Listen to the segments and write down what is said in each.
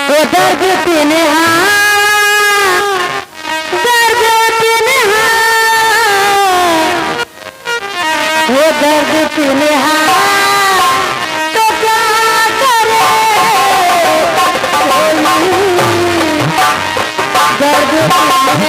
वो दर्द पीने दर्द पीने वो दर्द पीने तो क्या करे दर्द पीने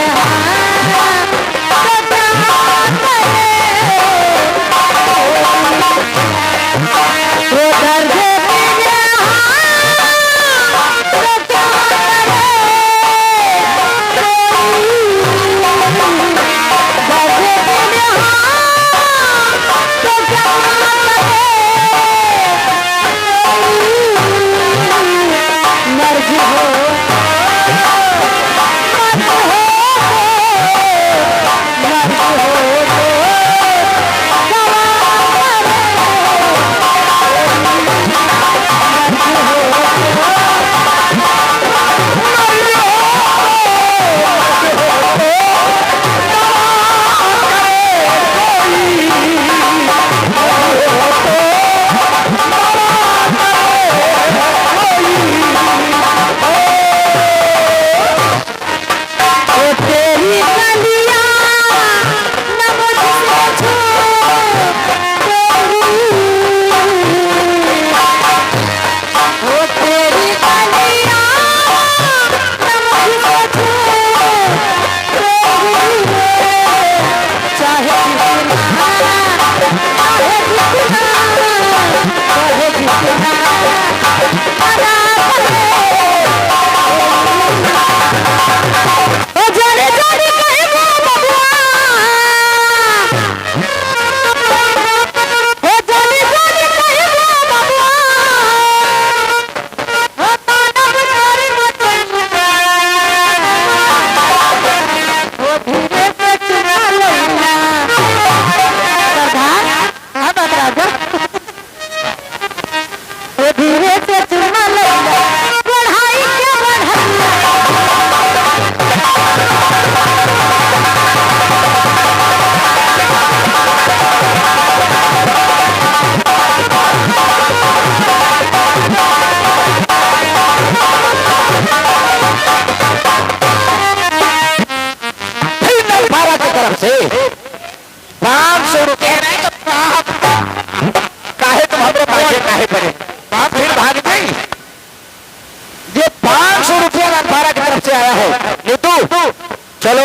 चलो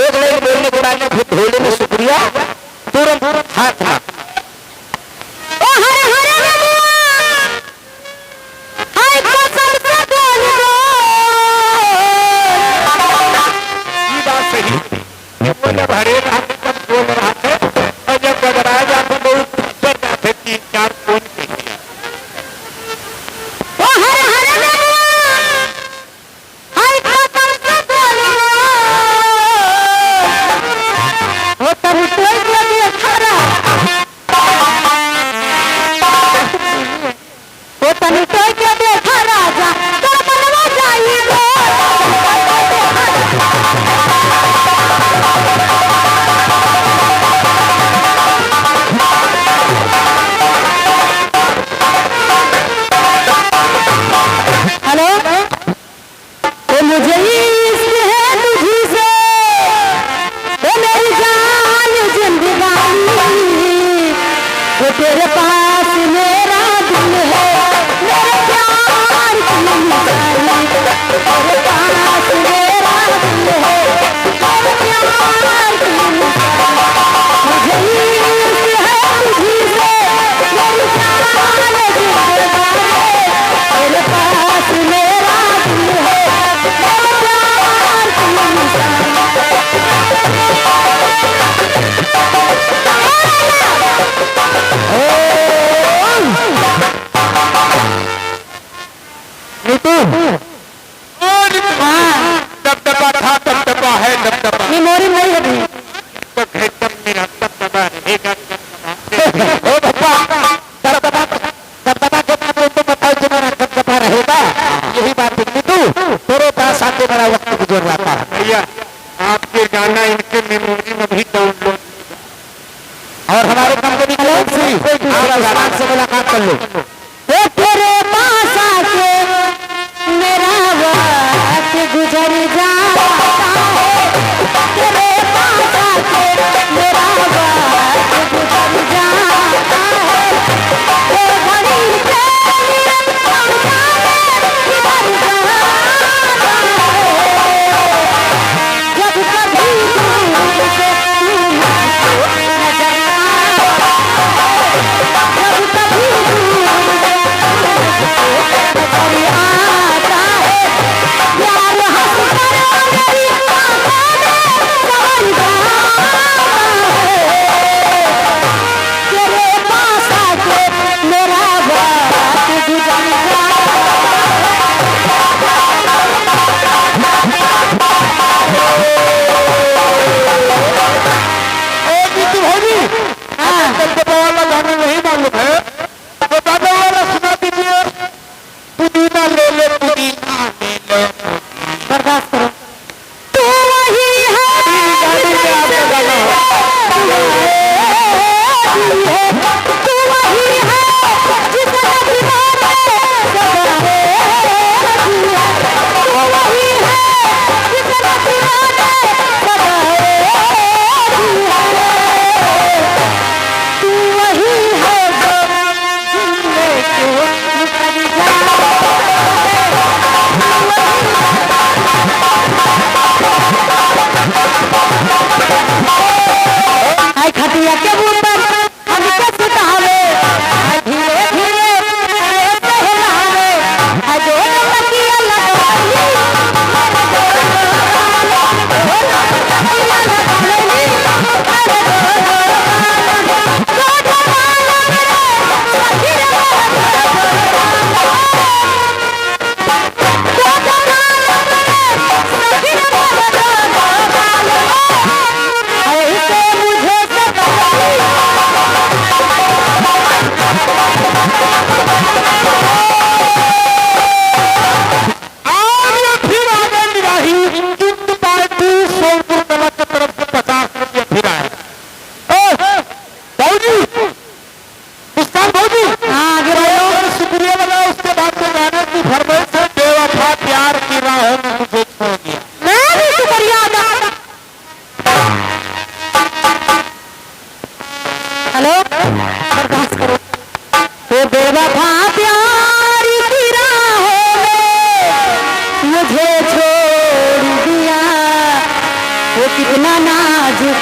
एक लाइन बोलने के बाद में ढोलने में शुक्रिया तुरंत हाथ ना जब हरे तब बोल रहा था और जब घबराया जाता बहुत ऊपर जाते 3-4 फोन के लिया तेरे पास मेरा दिल है मेरे प्यार की मिसाल तेरे पास मेरा दिल है मेरे प्यार की मिसाल मुझे इश्क है तुझी से मेरी जान जिंदगानी तेरे पास मेरा दिल है मेरे प्यार की मिसाल दबदबा था दबदबा है दबदबा मेमोरी नहीं है एकदम मेरा दबदबा रहेगा ओ बाबा दबदबा दबदबा के तो बताओ जो मेरा दबदबा रहेगा यही बात है तू तेरे पास आके बड़ा वक्त गुजर रहा है भैया आपके गाना इनके मेमोरी में भी डाउनलोड और हमारे कंपनी के गाना से मुलाकात कर लो तेरे पास आके मेरा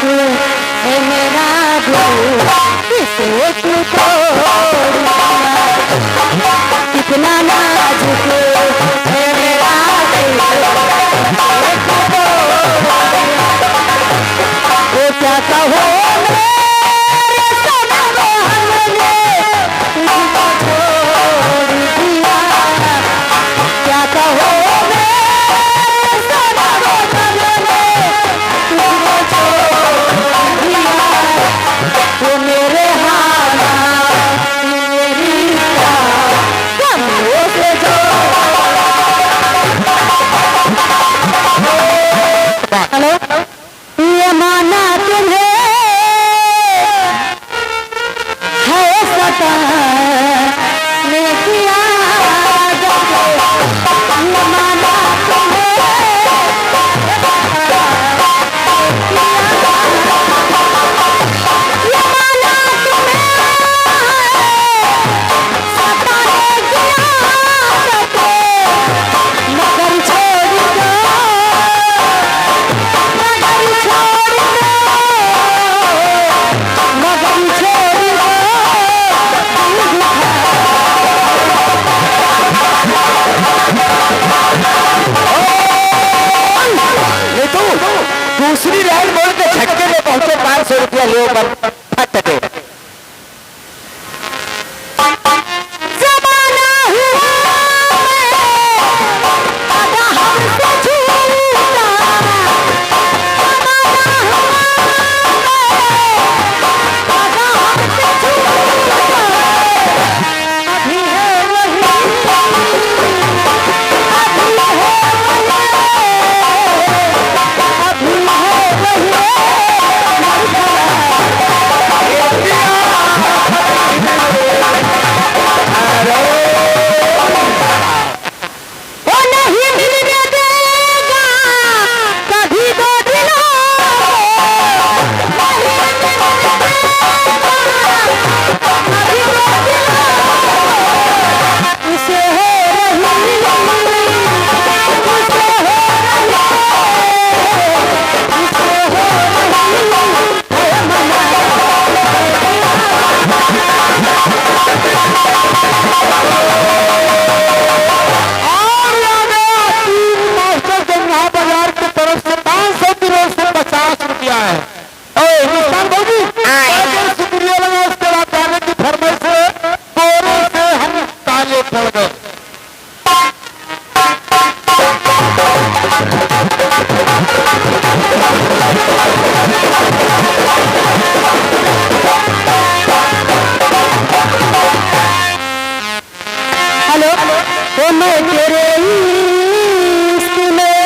तू है मेरा दिल किसे तू तोड़ दिया कितना नाजुक है मेरा दिल किसे तू तोड़ दिया वो क्या कहो मेरे सनम हमने तुझको छोड़ दिया क्या कहो मेरे सनम हमने तुझको छोड़ दिया वो मेरे हालात मेरी कमरों से जो हेलो ये माना तुम्हें है सता ने किया ये माना तुम्हें ये माना तुम्हें सता ने किया मगर छोड़ दो मगर छोड़ दो मगर छोड़ दो ये तू दूसरी लाइन बोल के झटके में पहुंचे 500 रुपया ले ऊपर फट दे ज़माना हुआ आधा हमसे छूटा ज़माना हुआ आधा हमसे छूटा अभी है वही अभी है वो नहीं मिलने देगा कभी दो दिलों नहीं मिलने देगा कभी दो दिलों उसे है रही उसे है और मास्टर जंगा बाजार की तरफ से 500 किलो से 50 रुपया है हिंदुस्तान बाबू शुक्रिया लगा उसके बाद जाने की फरमाइश से बोरे से हम ताले पड़ गए हेलो वो मैं तेरे इश्क में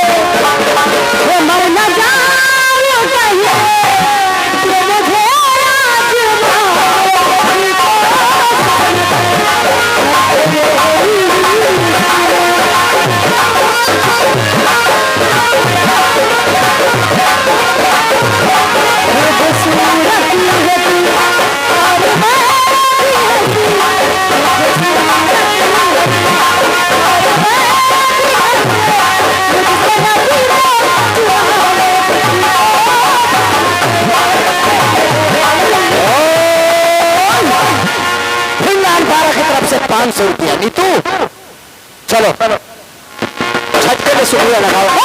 वो मर न जाऊं कहीं तो मुझे फिर की तरफ से 500 रुपया नीतू चलो झटके में शुक्रिया लगाओ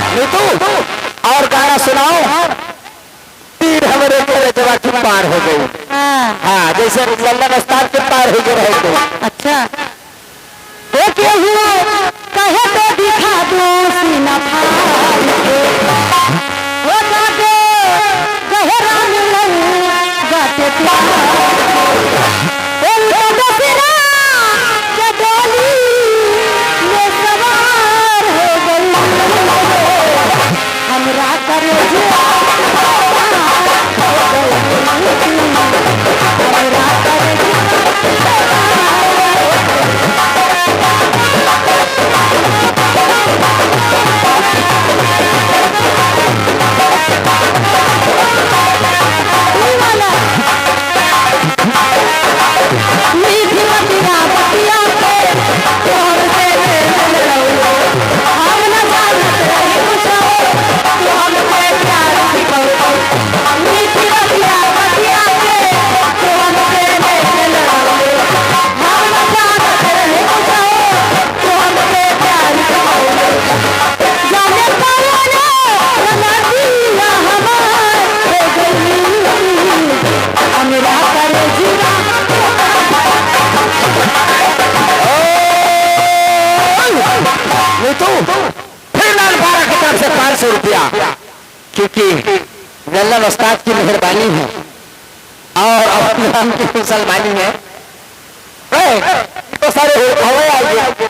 नीतू और गाना सुनाओ तीर हमारे तेरे जवा की पार हो गई हाँ जैसे लल्ला रस्तार के पार हो गए रहे अच्छा वो क्या हुआ कहे तो दिखा दो सीना फाड़ के वो गाते गहरा मिलन गाते प्यार वो उठो फिरा के डोली में सवार हो गई हमरा करे क्योंकि लल्लन उस्ताद की मेहरबानी है और अपने नाम की मुसलमानी है। तो सारे हवा आइए